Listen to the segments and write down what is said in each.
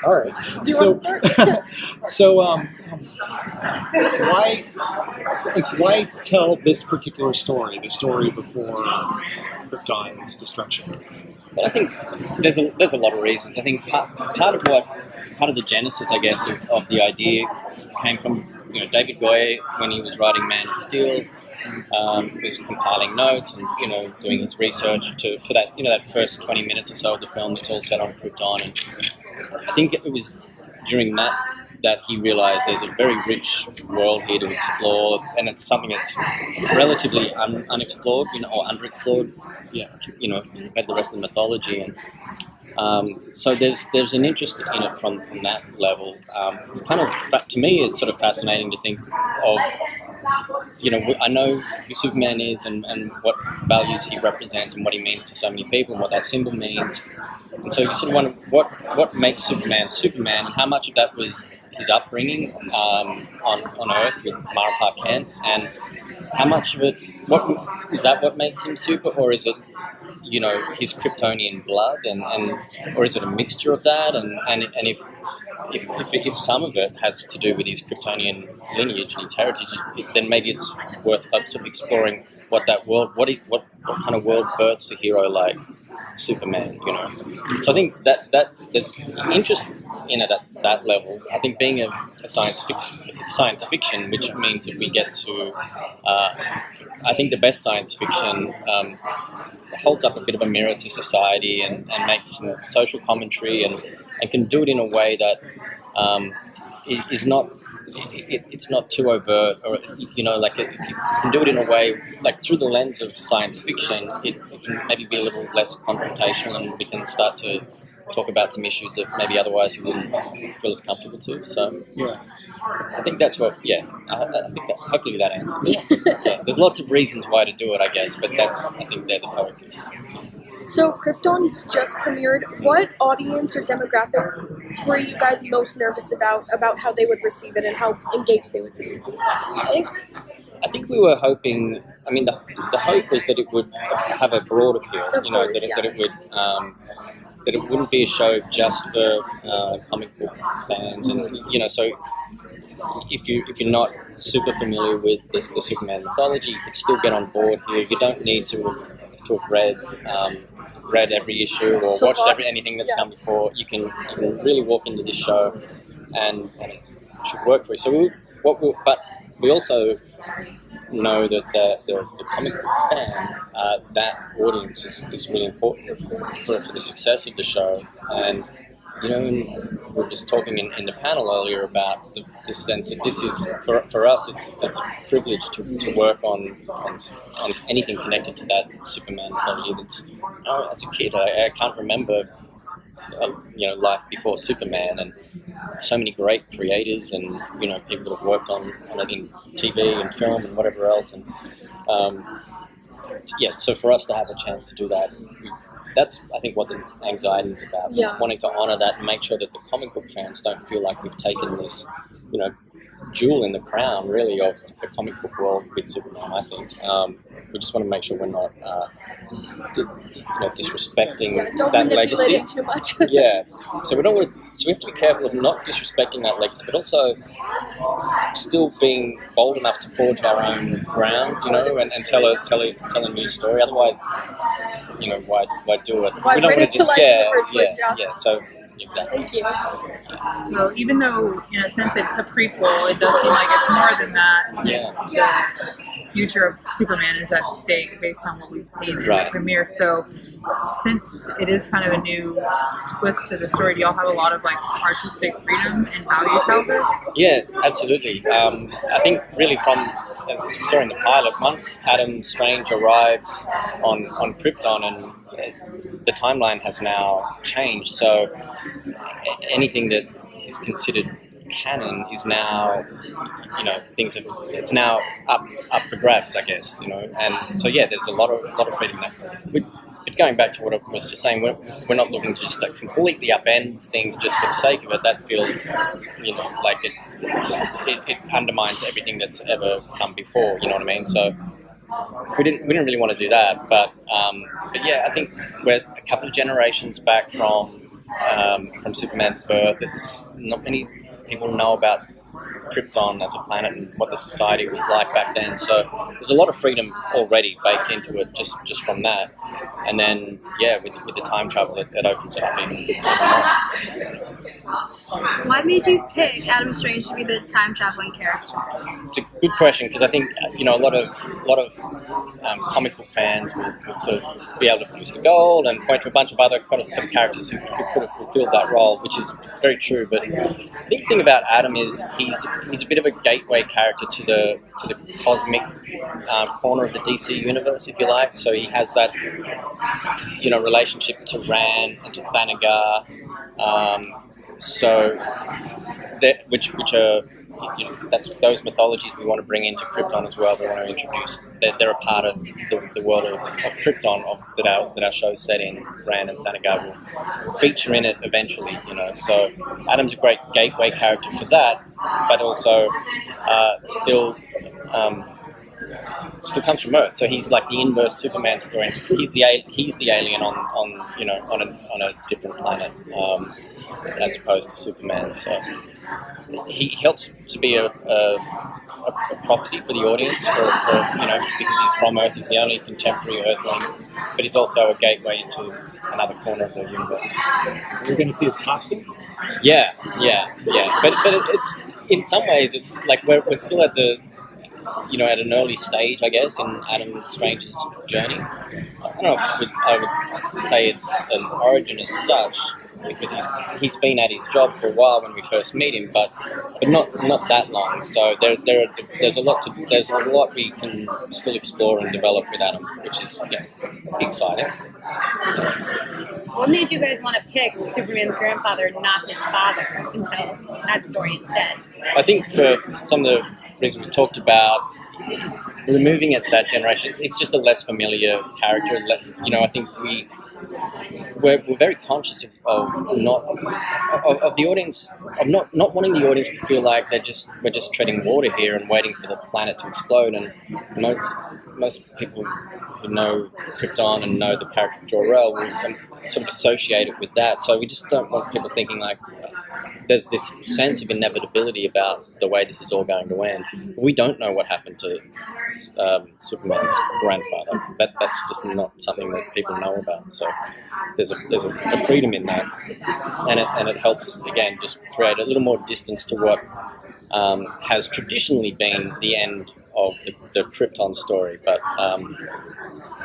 All right. Do you want to start? So, why tell this particular story? The story before Krypton's destruction. Well, I think there's a lot of reasons. I think part of the genesis, I guess, of the idea came from David Goyer when he was writing Man of Steel. Was compiling notes and doing his research for that that first 20 minutes or so of the film that's all set on Krypton, and I think it was during that he realized there's a very rich world here to explore, and it's something that's relatively unexplored, or underexplored, compared to the rest of the mythology, and so there's an interest in it from that level. It's kind of, to me, it's sort of fascinating to think of. I know who Superman is and what values he represents and what he means to so many people and what that symbol means. And so you sort of wonder what makes Superman Superman, and how much of that was his upbringing on Earth with Mara Park Kent, and how much of it, what makes him super, or is it his Kryptonian blood, and or is it a mixture of that, and if some of it has to do with his Kryptonian lineage and his heritage, then maybe it's worth sort of exploring what kind of world births a hero like Superman. So I think that there's interest in it at that level. I think being a science fiction, which means that we get to, I think the best science fiction holds up a bit of a mirror to society and makes some social commentary and can do it in a way that is not. It's not too overt, or you can do it in a way like through the lens of science fiction. It can maybe be a little less confrontational, and we can start to talk about some issues that maybe otherwise we wouldn't feel as comfortable to. So I think that's what. I think that hopefully that answers it. There's lots of reasons why to do it, I guess, but I think they're the focus. So Krypton just premiered. What audience or demographic were you guys most nervous about how they would receive it and how engaged they would be? I think we were hoping. I mean, the hope was that it would have a broad appeal. That it would. That it wouldn't be a show just for comic book fans, and so if you're not super familiar with the Superman mythology, you could still get on board here. You don't need to have read every issue or watched anything that's come before. You can really walk into this show, and it should work for you. So but we also know that the comic book fan, that audience is really important for the success of the show. And we were just talking in the panel earlier about the sense that this is for us it's a privilege to work on anything connected to that Superman mythology. That's as a kid I can't remember life before Superman, and so many great creators and people that have worked on it in TV and film and whatever else, and so for us to have a chance to do that, that's I think what the anxiety is about, wanting to honor that and make sure that the comic book fans don't feel like we've taken this jewel in the crown really of the comic book world with Superman. I think we just want to make sure we're not disrespecting that legacy too much. So we don't want to, so we have to be careful of not disrespecting that legacy, but also still being bold enough to forge our own ground, and tell a new story. Otherwise, why do it? Why bring it to life in the first place? So exactly. Thank you. So even though, since it's a prequel, it does seem like it's more than that, since the future of Superman is at stake based on what we've seen in the premiere. So since it is kind of a new twist to the story, do y'all have a lot of artistic freedom in how you tell this? Yeah, absolutely. I think really from saw in the pilot, once Adam Strange arrives on Krypton, and the timeline has now changed, so anything that is considered canon is now, it's now up for grabs, I guess, and so there's a lot of freedom there. But going back to what I was just saying, we're not looking to just completely upend things just for the sake of it. That feels, like it undermines everything that's ever come before. You know what I mean? So we didn't really want to do that. But I think we're a couple of generations back from from Superman's birth. It's not many people know about Krypton as a planet and what the society was like back then. So there's a lot of freedom already baked into it just from that. And then, yeah, with the time travel, it opens it up even more. Why made you pick Adam Strange to be the time traveling character? It's a good question because I think a lot of comic book fans will sort of be able to put Mr. Gold and point to a bunch of other kind of some characters who could have fulfilled that role, which is very true. But I think the thing about Adam is he's a bit of a gateway character to the cosmic corner of the DC universe, if you like. So he has that relationship to Ran and to Thanagar. So that which are that's those mythologies we want to bring into Krypton as well. We want to introduce they're a part of the world of Krypton that our show's set in. Ran and Thanagar will feature in it eventually. So Adam's a great gateway character for that, but also still comes from Earth. So he's like the inverse Superman story. He's the alien on a different planet. As opposed to Superman, so he helps to be a proxy for the audience, because he's from Earth. He's the only contemporary Earthling, but he's also a gateway into another corner of the universe. We're going to see his costume. Yeah. But it's in some ways it's like we're still at the at an early stage, I guess, in Adam Strange's journey. I don't know if I would say it's an origin as such, because he's been at his job for a while when we first meet him, but not that long. So there's a lot we can still explore and develop with Adam, which is exciting. What made you guys want to pick Superman's grandfather, not his father, and tell that story instead? I think for some of the reasons we talked about, removing it that generation, it's just a less familiar character. I think we're very conscious of the audience, of not wanting the audience to feel like we're just treading water here and waiting for the planet to explode. And most people who know Krypton and know the character of Jor-El will sort of associate it with that. So we just don't want people thinking like there's this sense of inevitability about the way this is all going to end. We don't know what happened to Superman's grandfather. That's just not something that people know about. So there's a freedom in that, and it helps again just create a little more distance to what has traditionally been the end of the Krypton story, but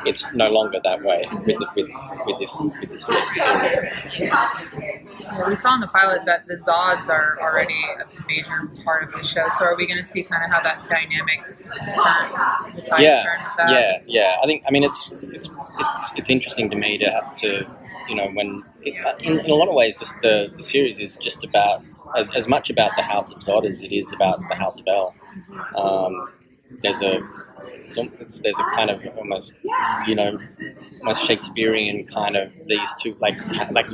it's no longer that way with this series. Yeah, we saw in the pilot that the Zods are already a major part of the show. So are we going to see kind of how that dynamic turn, the tides turn with that? Yeah. I mean, it's interesting to me to have to, when in a lot of ways, the series is just about as much about the House of Zod as it is about the House of El. There's a kind of almost Shakespearean kind of these two, like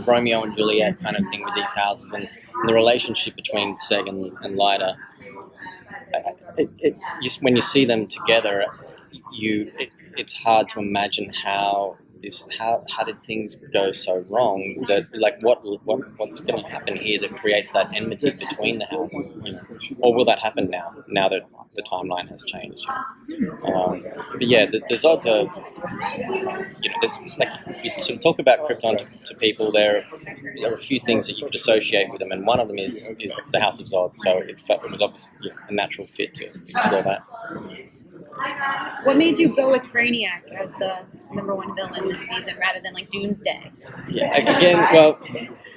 Romeo and Juliet kind of thing with these houses and the relationship between Seg and Lyda. Just when you see them together, it's hard to imagine how did things go so wrong, that like what's going to happen here that creates that enmity between the houses, or will that happen now that the timeline has changed? But yeah, the Zods are, there's like if you sort of talk about Krypton to people, there are a few things that you could associate with them, and one of them is the House of Zod. So it was obviously a natural fit to explore that. What made you go with Brainiac as the #1 villain this season rather than like Doomsday? Yeah, again, well,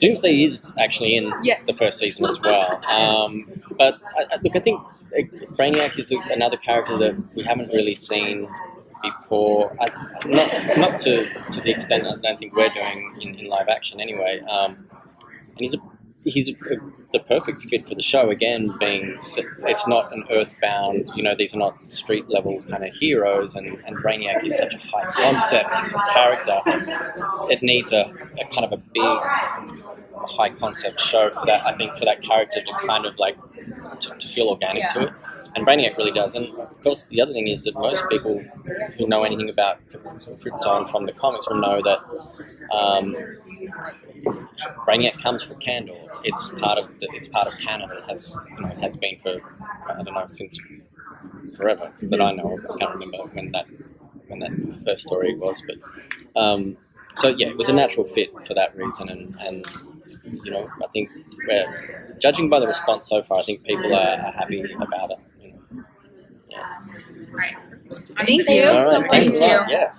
Doomsday is actually in the first season as well. But I think Brainiac is another character that we haven't really seen before. Not to the extent I don't think we're doing in live action anyway. And he's the perfect fit for the show, again, being it's not an earthbound, these are not street level kind of heroes, and Brainiac is such a high concept character. It needs a kind of a big high concept show for that, I think, for that character to kind of like to feel organic to it. And Brainiac really does. And of course, the other thing is that most people who know anything about Krypton from the comics will know that Brainiac comes for Candor. It's part of canon. It has been for I don't know since forever that I know of. I can't remember when that first story was, but so yeah, it was a natural fit for that reason, and I think judging by the response so far, I think people are happy about it. Right. Thank you. All right, so thanks a much. lot. Yeah.